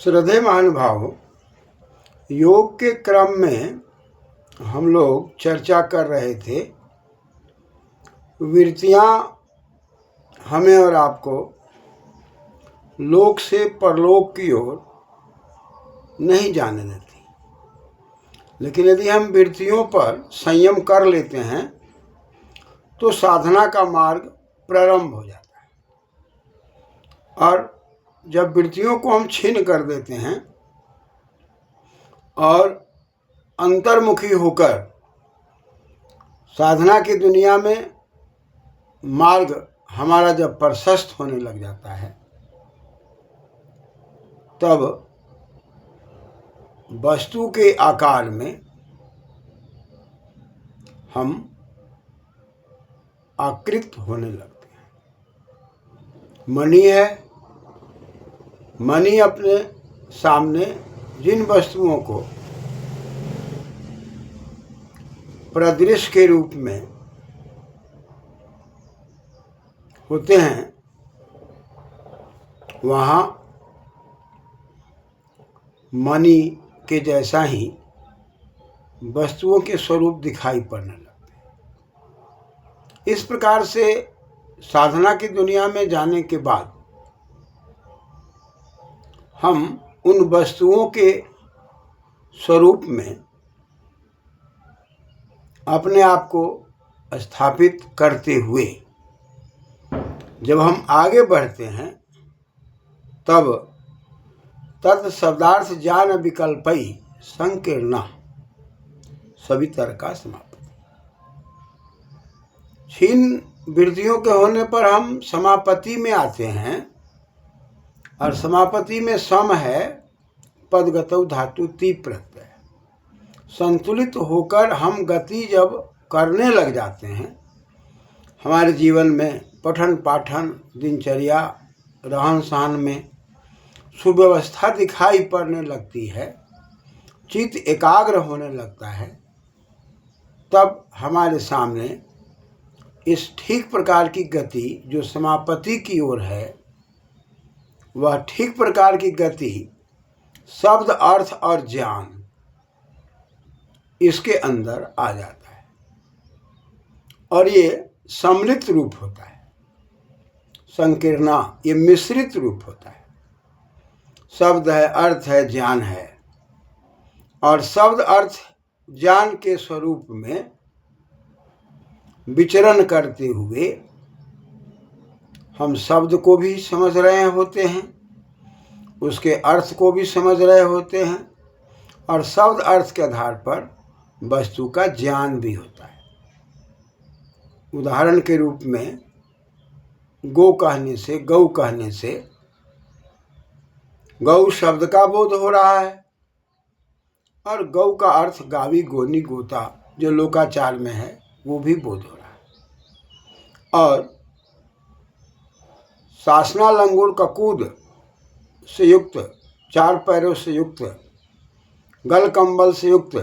श्रद्धेय महानुभाव, योग के क्रम में हम लोग चर्चा कर रहे थे। वृत्तियाँ हमें और आपको लोक से परलोक की ओर नहीं जाने देती, लेकिन यदि हम वृत्तियों पर संयम कर लेते हैं तो साधना का मार्ग प्रारंभ हो जाता है। और जब वृत्तियों को हम छीन कर देते हैं और अंतर्मुखी होकर साधना की दुनिया में मार्ग हमारा जब प्रशस्त होने लग जाता है, तब वस्तु के आकार में हम आकृत होने लगते हैं। मणि है, मणि अपने सामने जिन वस्तुओं को परिदृश्य के रूप में होते हैं, वहाँ मणि के जैसा ही वस्तुओं के स्वरूप दिखाई पड़ने लगते हैं। इस प्रकार से साधना की दुनिया में जाने के बाद हम उन वस्तुओं के स्वरूप में अपने आप को स्थापित करते हुए जब हम आगे बढ़ते हैं, तब तत्शब्दार्थ ज्ञान विकल्पई संकीर्णा सवितर्का समापति। छीन वृत्तियों के होने पर हम समापति में आते हैं, और समापति में सम है पदगतौ धातु ती प्रत्यय। संतुलित होकर हम गति जब करने लग जाते हैं, हमारे जीवन में पठन पाठन, दिनचर्या, रहन सहन में सुव्यवस्था दिखाई पड़ने लगती है, चित्त एकाग्र होने लगता है, तब हमारे सामने इस ठीक प्रकार की गति जो समापति की ओर है, वह ठीक प्रकार की गति शब्द, अर्थ और ज्ञान इसके अंदर आ जाता है, और ये सम्मिलित रूप होता है। संकीर्णा ये मिश्रित रूप होता है। शब्द है, अर्थ है, ज्ञान है, और शब्द, अर्थ, ज्ञान के स्वरूप में विचरण करते हुए हम शब्द को भी समझ रहे होते हैं, उसके अर्थ को भी समझ रहे होते हैं, और शब्द अर्थ के आधार पर वस्तु का ज्ञान भी होता है। उदाहरण के रूप में गो कहने से, गौ कहने से गौ शब्द का बोध हो रहा है, और गौ का अर्थ गावी, गोनी, गोता जो लोकाचार में है वो भी बोध हो रहा है। और सासना, लंगूर, ककूद से युक्त, चार पैरों से युक्त, गल कंबल से युक्त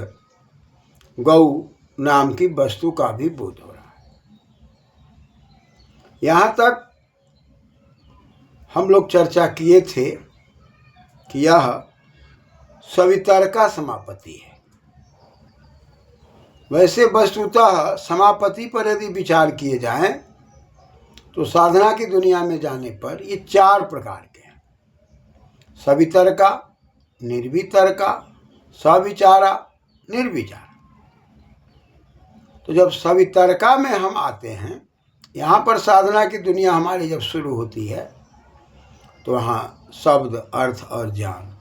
गौ नाम की वस्तु का भी बोध हो रहा है। यहाँ तक हम लोग चर्चा किए थे कि यह सवितर्का समापति है। वैसे वस्तुतः समापति पर यदि विचार किए जाएं तो साधना की दुनिया में जाने पर ये चार प्रकार के हैं: सवितर्का, निर्वितर्का, सविचारा, निर्विचारा। तो जब सवितर्का में हम आते हैं, यहाँ पर साधना की दुनिया हमारी जब शुरू होती है, तो वहाँ शब्द, अर्थ और ज्ञान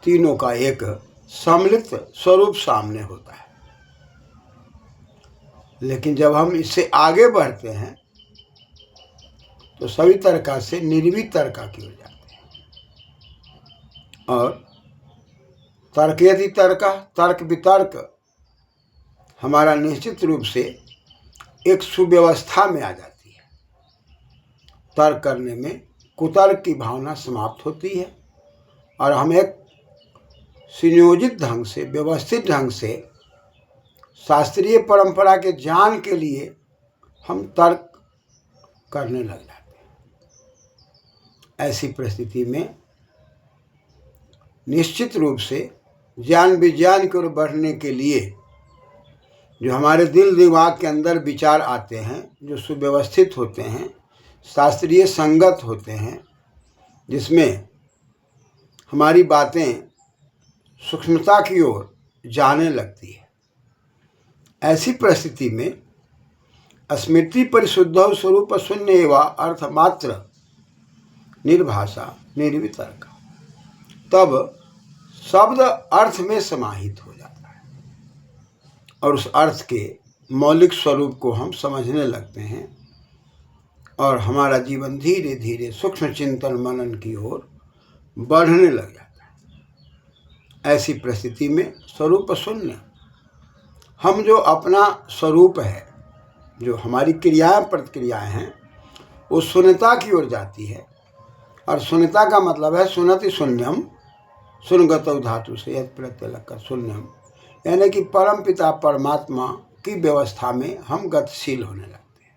तीनों का एक सम्मिलित स्वरूप सामने होता है। लेकिन जब हम इससे आगे बढ़ते हैं तो सवितर्का से निर्वितर्का की ओर जाते हैं, और तर्केति तर्का, तर्क वितर्क हमारा निश्चित रूप से एक सुव्यवस्था में आ जाती है। तर्क करने में कुतर्क की भावना समाप्त होती है, और हम एक सुनियोजित ढंग से, व्यवस्थित ढंग से शास्त्रीय परंपरा के ज्ञान के लिए हम तर्क करने लग जाते हैं। ऐसी परिस्थिति में निश्चित रूप से ज्ञान विज्ञान की ओर बढ़ने के लिए जो हमारे दिल दिमाग के अंदर विचार आते हैं, जो सुव्यवस्थित होते हैं, शास्त्रीय संगत होते हैं, जिसमें हमारी बातें सूक्ष्मता की ओर जाने लगती है, ऐसी परिस्थिति में स्मृति परिशुद्ध स्वरूप शून्य एवं अर्थमात्र निर्भाषा निर्वितर्क, तब शब्द अर्थ में समाहित हो जाता है और उस अर्थ के मौलिक स्वरूप को हम समझने लगते हैं और हमारा जीवन धीरे धीरे सूक्ष्म चिंतन मनन की ओर बढ़ने लग जाता है। ऐसी परिस्थिति में स्वरूप शून्य, हम जो अपना स्वरूप है, जो हमारी क्रियाएं प्रतिक्रियाएं हैं, वो शून्यता की ओर जाती है। और शून्यता का मतलब है सुनति शून्यम, सुनगतौ धातु से यद प्रत्यय लगकर शून्यम, यानी कि परम पिता परमात्मा की व्यवस्था में हम गतिशील होने लगते हैं।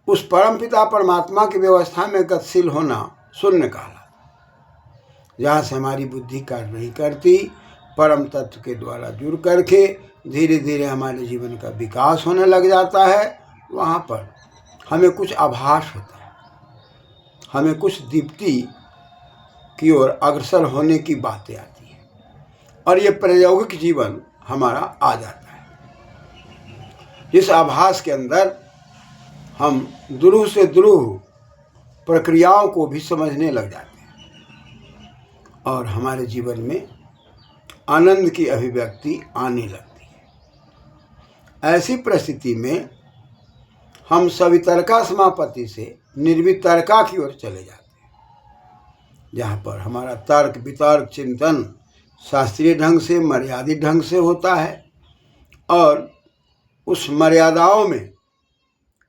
उस परम पिता परमात्मा की व्यवस्था में गतिशील होना शून्य कहलाता है, जहाँ से हमारी बुद्धि कार्य नहीं करती, परम तत्व के द्वारा जुड़ करके धीरे धीरे हमारे जीवन का विकास होने लग जाता है। वहाँ पर हमें कुछ आभास होता है, हमें कुछ दीप्ति की ओर अग्रसर होने की बातें आती हैं और ये प्रायोगिक जीवन हमारा आ जाता है, जिस आभास के अंदर हम दुरूह से दुरूह प्रक्रियाओं को भी समझने लग जाते हैं और हमारे जीवन में आनंद की अभिव्यक्ति आने लगती है। ऐसी परिस्थिति में हम सवितर्का समापत्ति से निर्वितर्का की ओर चले जाते हैं, जहाँ पर हमारा तर्क वितर्क चिंतन शास्त्रीय ढंग से मर्यादित ढंग से होता है और उस मर्यादाओं में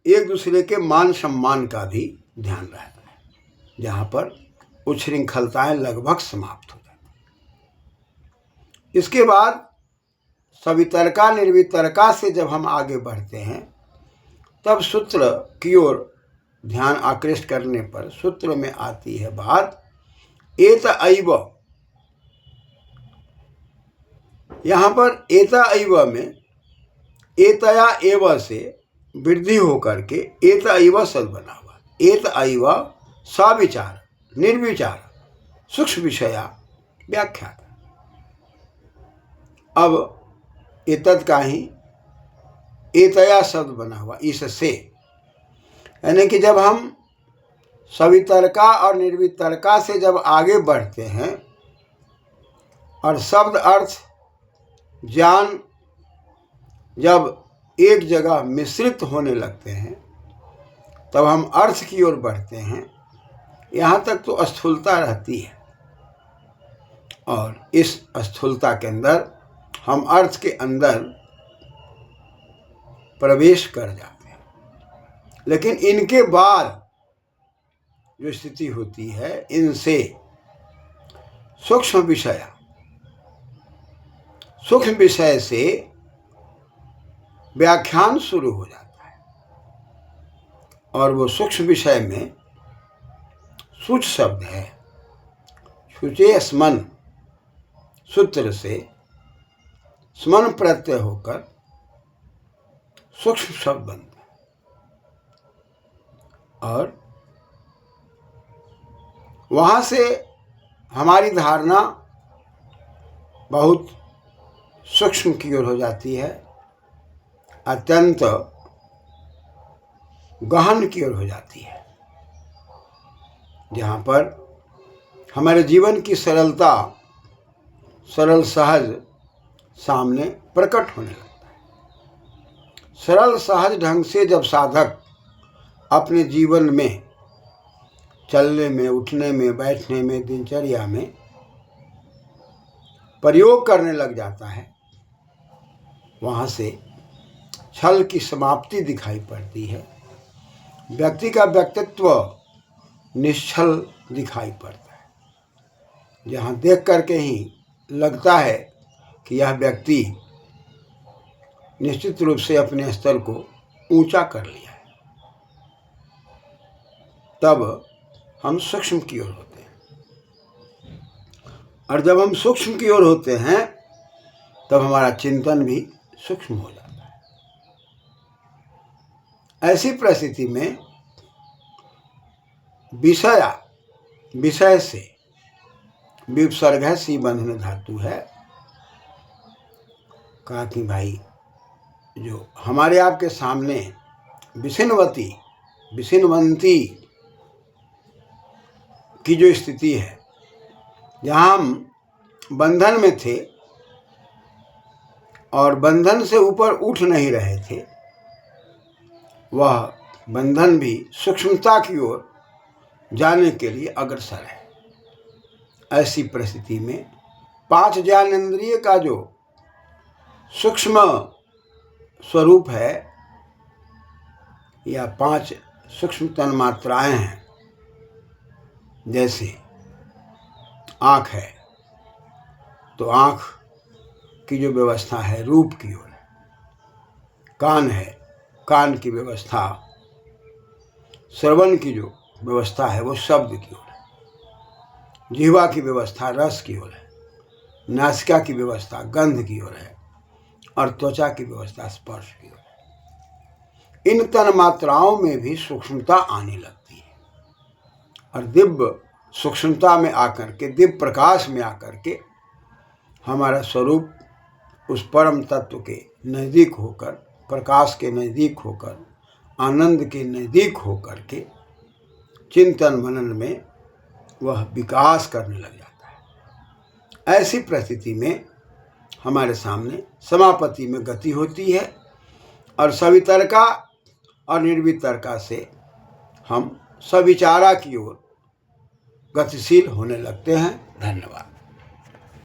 एक दूसरे के मान सम्मान का भी ध्यान रहता है, जहाँ पर उच्छृंखलताएं लगभग समाप्त हो जाती हैं। इसके बाद सवितर्का निर्वितर्का से जब हम आगे बढ़ते हैं, तब सूत्र की ओर ध्यान आकृष्ट करने पर सूत्र में आती है बात एत ऐव। यहाँ पर एत ऐव में एतया एव से वृद्धि होकर के एत ऐव शब्द बना हुआ। एत ऐव सविचार निर्विचार सूक्ष्म विषया व्याख्या। अब एतद का ही एतया शब्द बना हुआ इससे, यानी कि जब हम सवितर्का और निर्वितर्का से जब आगे बढ़ते हैं और शब्द अर्थ ज्ञान जब एक जगह मिश्रित होने लगते हैं, तब हम अर्थ की ओर बढ़ते हैं। यहाँ तक तो स्थूलता रहती है और इस स्थूलता के अंदर हम अर्थ के अंदर प्रवेश कर जाते हैं। लेकिन इनके बाद जो स्थिति होती है, इनसे सूक्ष्म विषय से व्याख्यान शुरू हो जाता है और वो सूक्ष्म विषय में सूच शब्द है। शुचे स्मन सूत्र से स्मन प्रत्यय होकर सूक्ष्म शब्द बनता है और वहाँ से हमारी धारणा बहुत सूक्ष्म की ओर हो जाती है, अत्यंत गहन की ओर हो जाती है, जहाँ पर हमारे जीवन की सरलता सरल सहज सामने प्रकट होने लगता है। सरल सहज ढंग से जब साधक अपने जीवन में चलने में, उठने में, बैठने में, दिनचर्या में प्रयोग करने लग जाता है, वहाँ से छल की समाप्ति दिखाई पड़ती है। व्यक्ति का व्यक्तित्व निश्चल दिखाई पड़ता है, जहाँ देख करके ही लगता है कि यह व्यक्ति निश्चित रूप से अपने स्तर को ऊंचा कर लिया है। तब हम सूक्ष्म की ओर होते हैं और जब हम सूक्ष्म की ओर होते हैं तब हमारा चिंतन भी सूक्ष्म हो जाता है। ऐसी परिस्थिति में विषय से विसर्ग है, सी बंधन धातु है। कहा कि भाई जो हमारे आपके सामने विषिन्वंती की जो स्थिति है, जहाँ हम बंधन में थे और बंधन से ऊपर उठ नहीं रहे थे, वह बंधन भी सूक्ष्मता की ओर जाने के लिए अग्रसर है। ऐसी परिस्थिति में 5 ज्ञानेंद्रिय का जो सूक्ष्म स्वरूप है या 5 सूक्ष्म तन्मात्राएं हैं, जैसे आँख है तो आँख की जो व्यवस्था है रूप की ओर है, कान है, कान की व्यवस्था, श्रवण की जो व्यवस्था है वो शब्द की ओर है, जिह्वा की व्यवस्था रस की ओर है, नासिका की व्यवस्था गंध की ओर है और त्वचा की व्यवस्था स्पर्श की ओर है। इन तन्मात्राओं में भी सूक्ष्मता आने लगती है और दिव्य सूक्ष्मता में आकर के, दिव्य प्रकाश में आकर के हमारा स्वरूप उस परम तत्व के नज़दीक होकर, प्रकाश के नज़दीक होकर, आनंद के नज़दीक होकर के चिंतन मनन में वह विकास करने लग जाता है। ऐसी परिस्थिति में हमारे सामने समापत्ति में गति होती है और सवितर्का और निर्वितर्का से हम सविचारा की ओर गतिशील होने लगते हैं। धन्यवाद।